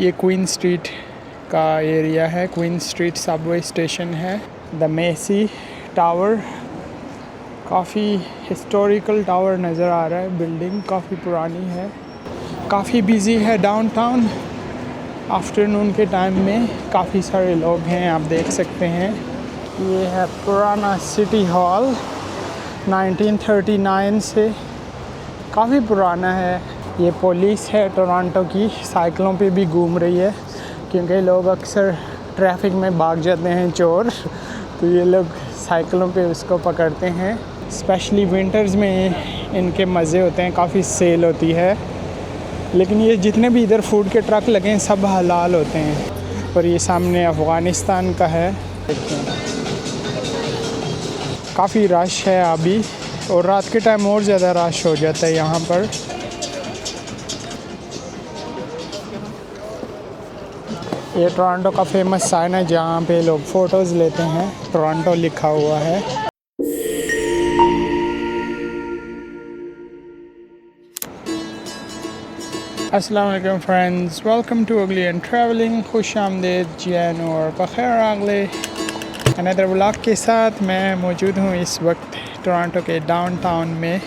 ये queen street का area है। क्वीन स्ट्रीट सबवे स्टेशन है। द मेसी टावर, काफ़ी हिस्टोरिकल टावर नज़र आ रहा है। बिल्डिंग काफ़ी पुरानी है। काफ़ी बिजी है डाउनटाउन। आफ्टरनून के टाइम में काफ़ी सारे लोग हैं, आप देख सकते हैं। ये है पुराना सिटी हॉल, 1939 से काफ़ी पुराना है। ये पुलिस है टोरंटो की, साइकिलों पे भी घूम रही है क्योंकि लोग अक्सर ट्रैफिक में भाग जाते हैं चोर, तो ये लोग साइकिलों पे उसको पकड़ते हैं। स्पेशली विंटर्स में इनके मज़े होते हैं, काफ़ी सेल होती है। लेकिन ये जितने भी इधर फूड के ट्रक लगे हैं सब हलाल होते हैं। और ये सामने अफ़गानिस्तान का है। काफ़ी रश है अभी, और रात के टाइम और ज़्यादा रश हो जाता है यहाँ पर। ये टोरंटो का फेमस साइन है जहाँ पे लोग फ़ोटोज़ लेते हैं, टोरंटो लिखा हुआ है। अस्सलाम वालेकुम फ्रेंड्स, वेलकम टू अगली एंड ट्रैवलिंग। खुश आमदीद जैन और बखैर अगले अनदर व्लॉग के साथ। मैं मौजूद हूँ इस वक्त टोरंटो के डाउनटाउन में,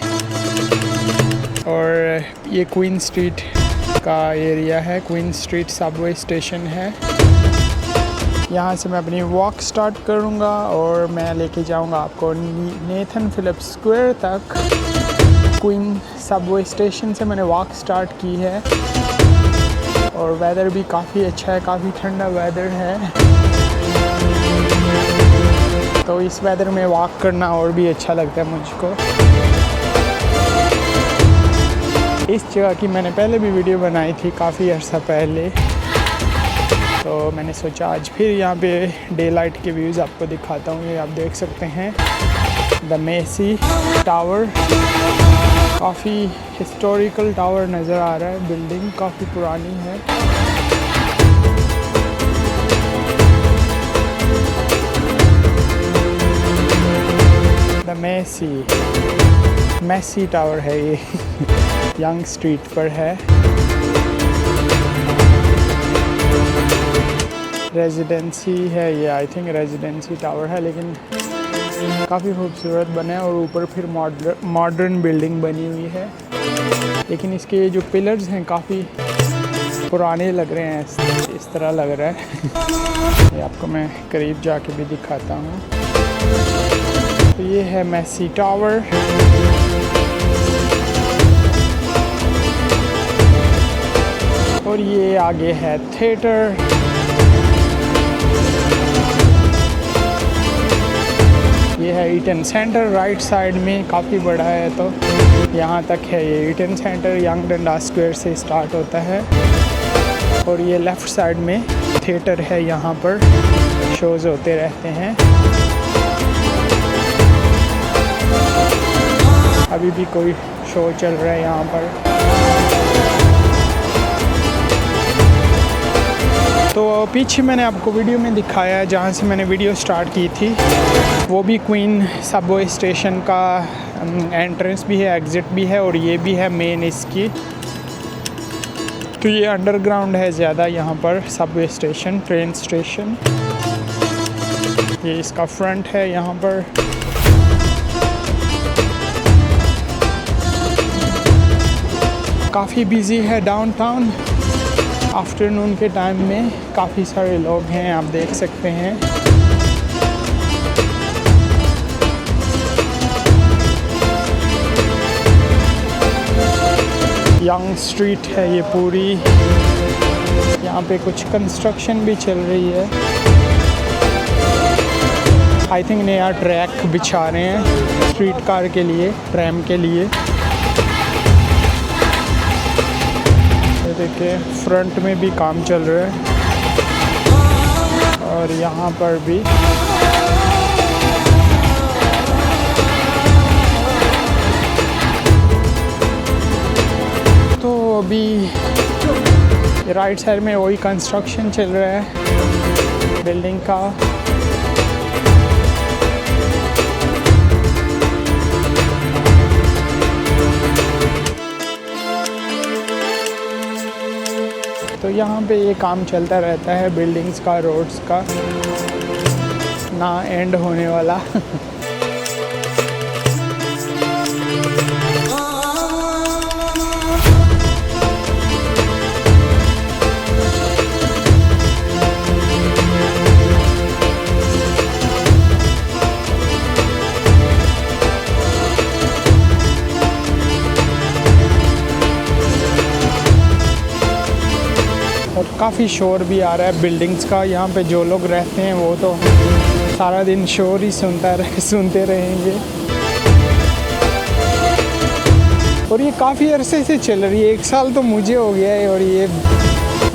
और ये क्वीन स्ट्रीट का एरिया है। क्वीन स्ट्रीट सबवे स्टेशन है। यहाँ से मैं अपनी वॉक स्टार्ट करूँगा और मैं लेके जाऊँगा आपको नेथन फिलिप्स स्क्वायर तक। क्वीन सबवे स्टेशन से मैंने वॉक स्टार्ट की है, और वेदर भी काफ़ी अच्छा है, काफ़ी ठंडा वेदर है। तो इस वेदर में वॉक करना और भी अच्छा लगता है मुझको। इस जगह की मैंने पहले भी वीडियो बनाई थी काफ़ी अर्सा पहले, तो मैंने सोचा आज फिर यहाँ पे डे लाइट के व्यूज़ आपको दिखाता हूँ। ये आप देख सकते हैं द मेसी टावर, काफ़ी हिस्टोरिकल टावर नज़र आ रहा है। बिल्डिंग काफ़ी पुरानी है। द मेसी टावर है ये यंग स्ट्रीट पर है। रेजिडेंसी है ये, आई थिंक रेजिडेंसी टावर है, लेकिन काफ़ी खूबसूरत बना है। और ऊपर फिर मॉडर्न बिल्डिंग बनी हुई है, लेकिन इसके जो पिलर्स हैं काफ़ी पुराने लग रहे हैं, इस तरह लग रहा है। ये आपको मैं करीब जाके भी दिखाता हूँ। तो ये है मेसी टावर। और ये आगे है थिएटर। ये है ईटन सेंटर राइट साइड में, काफ़ी बड़ा है। तो यहाँ तक है ये Eaton Centre, Yonge Dundas Square से स्टार्ट होता है। और ये लेफ़्ट साइड में थिएटर है, यहाँ पर शोज़ होते रहते हैं। अभी भी कोई शो चल रहा है यहाँ पर। तो पीछे मैंने आपको वीडियो में दिखाया है जहाँ से मैंने वीडियो स्टार्ट की थी, वो भी क्वीन सबवे स्टेशन का एंट्रेंस भी है, एग्ज़िट भी है, और ये भी है मेन इसकी। तो ये अंडरग्राउंड है ज़्यादा यहाँ पर सबवे स्टेशन, ट्रेन स्टेशन। ये इसका फ्रंट है यहाँ पर। काफ़ी बिजी है डाउनटाउन। आफ्टरनून के टाइम में काफ़ी सारे लोग हैं, आप देख सकते हैं। यंग स्ट्रीट है ये पूरी। यहाँ पे कुछ कंस्ट्रक्शन भी चल रही है। आई थिंक नया ट्रैक बिछा रहे हैं स्ट्रीट कार के लिए, ट्रैम के लिए। देखिए फ्रंट में भी काम चल रहा है, और यहाँ पर भी। तो अभी राइट साइड में वही कंस्ट्रक्शन चल रहा है बिल्डिंग का। तो यहाँ पे ये काम चलता रहता है बिल्डिंग्स का, रोड्स का, ना एंड होने वाला। और काफ़ी शोर भी आ रहा है बिल्डिंग्स का। यहाँ पे जो लोग रहते हैं वो तो सारा दिन शोर ही सुनते रहेंगे। और ये काफ़ी अरसे से चल रही है, 1 साल तो मुझे हो गया है और ये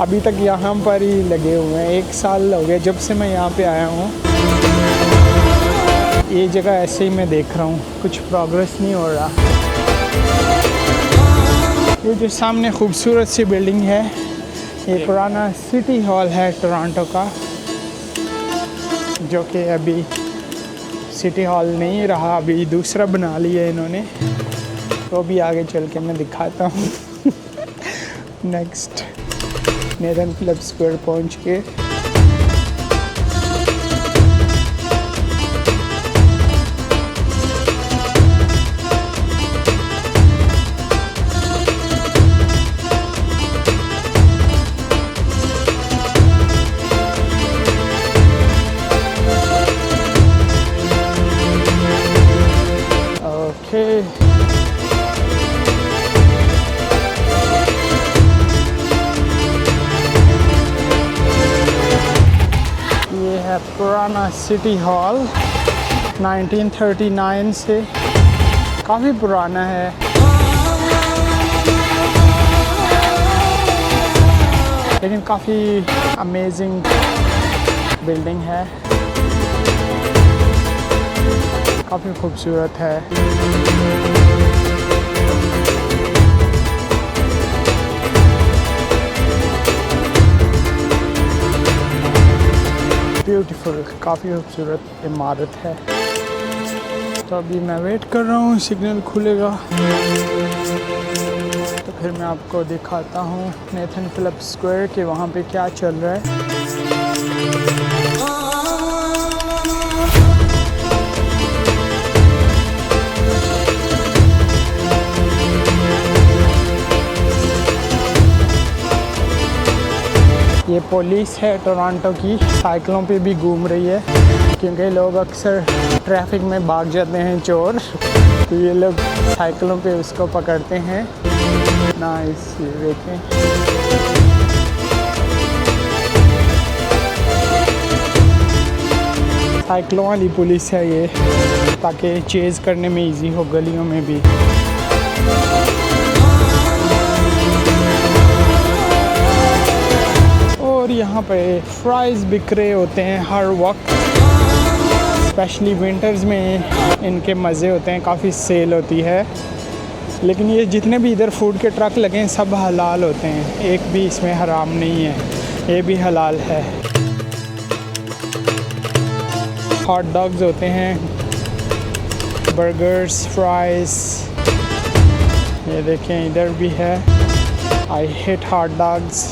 अभी तक यहाँ पर ही लगे हुए हैं। 1 साल हो गया जब से मैं यहाँ पे आया हूँ। ये जगह ऐसे ही मैं देख रहा हूँ, कुछ प्रोग्रेस नहीं हो रहा। ये जो सामने खूबसूरत सी बिल्डिंग है, ये पुराना सिटी हॉल है टोरंटो का, जो कि अभी सिटी हॉल नहीं रहा, अभी दूसरा बना लिया इन्होंने। तो भी आगे चल के मैं दिखाता हूँ। नेक्स्ट नेथन फिलिप्स स्क्वायर पहुँच के पुराना सिटी हॉल 1939 से काफ़ी पुराना है। लेकिन काफ़ी अमेजिंग बिल्डिंग है, काफ़ी खूबसूरत है। ब्यूटीफुल, काफ़ी खूबसूरत इमारत है। तो अभी मैं वेट कर रहा हूँ, सिग्नल खुलेगा तो फिर मैं आपको दिखाता हूँ नेथन फिलिप्स स्क्वायर के वहाँ पे क्या चल रहा है। ये पुलिस है टोरंटो की, साइकिलों पे भी घूम रही है, क्योंकि लोग अक्सर ट्रैफिक में भाग जाते हैं चोर, तो ये लोग साइकिलों पे उसको पकड़ते हैं। नाइस, ये देखें। साइकिलों वाली पुलिस है ये, ताकि चेज़ करने में इजी हो गलियों में भी। और यहाँ पे फ्राइज़ बिक रहे होते हैं हर वक्त, स्पेशली विंटर्स में इनके मज़े होते हैं, काफ़ी सेल होती है। लेकिन ये जितने भी इधर फूड के ट्रक लगे हैं सब हलाल होते हैं, एक भी इसमें हराम नहीं है, ये भी हलाल है। हॉट डॉग्स होते हैं, बर्गर्स, फ्राइज़, ये देखें इधर भी है। I hate hot dogs.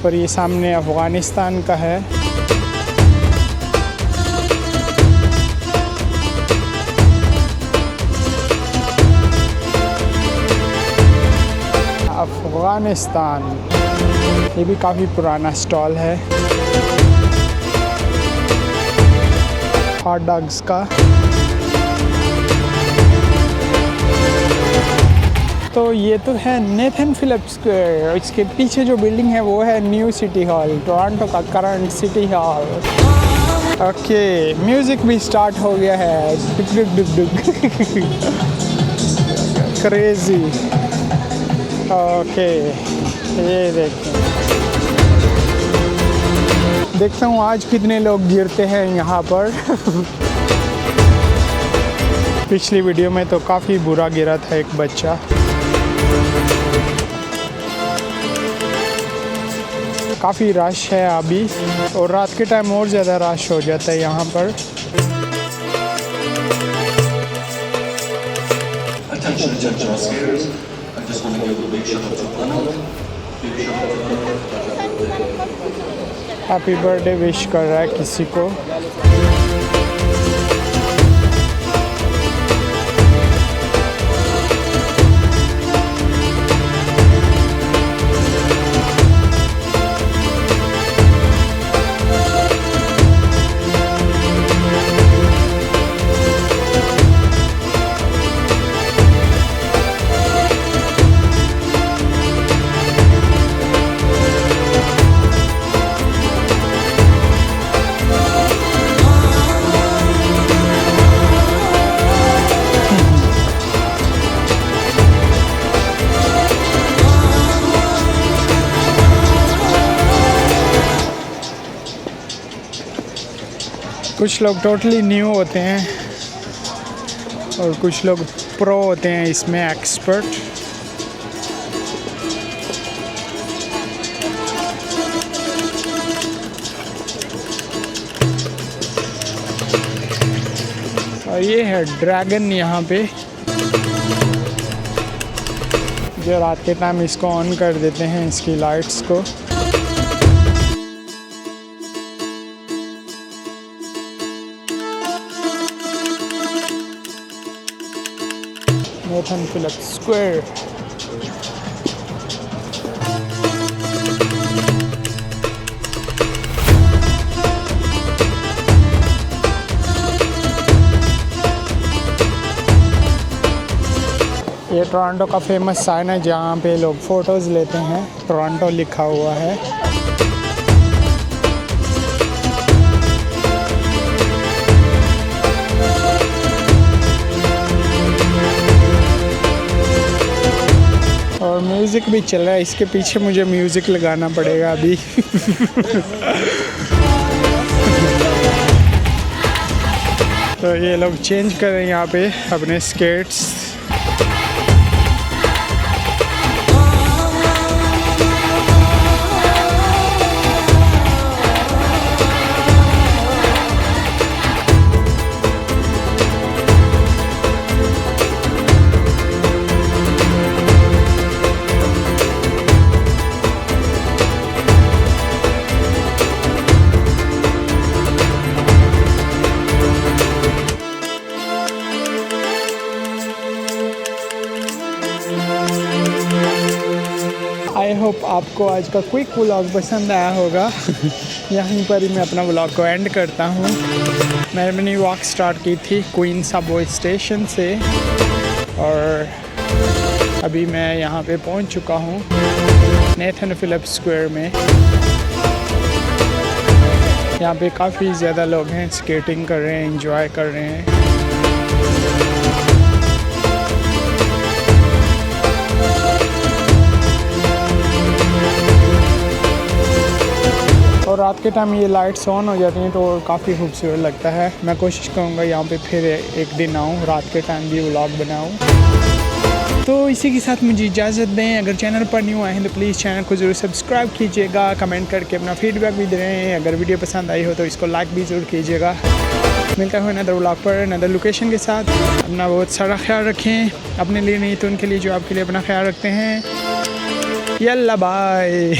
और ये सामने अफ़गानिस्तान का है। अफ़गानिस्तान, ये भी काफ़ी पुराना स्टॉल है हॉट डॉग्स का। तो ये तो है नेथन फिलिप्स स्क्वायर, इसके पीछे जो बिल्डिंग है वो है न्यू सिटी हॉल, टोरंटो का current city hall. Okay, music भी स्टार्ट हो गया है, डुक डुक डुक डुक। क्रेजी। ओके, ये देखता हूँ आज कितने लोग गिरते हैं यहाँ पर। पिछली वीडियो में तो काफ़ी बुरा गिरा था एक बच्चा। काफ़ी रश है अभी, और रात के टाइम और ज़्यादा रश हो जाता है यहाँ पर। हैप्पी बर्थडे विश कर रहा है किसी को। कुछ लोग टोटली न्यू होते हैं और कुछ लोग प्रो होते हैं इसमें, एक्सपर्ट। और ये है ड्रैगन यहाँ पे, जो रात के टाइम इसको ऑन कर देते हैं, इसकी लाइट्स को। Nathan Phillips Square. ये टोरंटो का फेमस साइन है जहाँ पे लोग फ़ोटोज़ लेते हैं, टोरंटो लिखा हुआ है। और म्यूज़िक भी चल रहा है, इसके पीछे मुझे म्यूज़िक लगाना पड़ेगा अभी। तो ये लोग चेंज कर रहे हैं यहाँ पे अपने स्केट्स। आई होप आपको आज का क्विक व्लॉग पसंद आया होगा। यहीं पर ही मैं अपना व्लॉग को एंड करता हूँ। मैंने अपनी वॉक स्टार्ट की थी क्वीन सबवे स्टेशन से और अभी मैं यहाँ पे पहुँच चुका हूँ नेथन फिलिप्स स्क्वायर में। यहाँ पे काफ़ी ज़्यादा लोग हैं, स्केटिंग कर रहे हैं, एंजॉय कर रहे हैं। और रात के टाइम ये लाइट्स ऑन हो जाती हैं तो काफ़ी खूबसूरत लगता है। मैं कोशिश करूँगा यहाँ पे फिर एक दिन आऊँ, रात के टाइम भी व्लॉग बनाऊँ। तो इसी के साथ मुझे इजाज़त दें। अगर चैनल पर न्यू आए हैं तो प्लीज़ चैनल को ज़रूर सब्सक्राइब कीजिएगा, कमेंट करके अपना फीडबैक भी दें। अगर वीडियो पसंद आई हो तो इसको लाइक भी ज़रूर कीजिएगा। मिलता है अनदर व्लॉग पर अनदर लोकेशन के साथ। अपना बहुत सारा ख्याल रखें, अपने लिए नहीं तो उनके लिए जो आपके लिए अपना ख्याल रखते हैं। यल्ला बाय।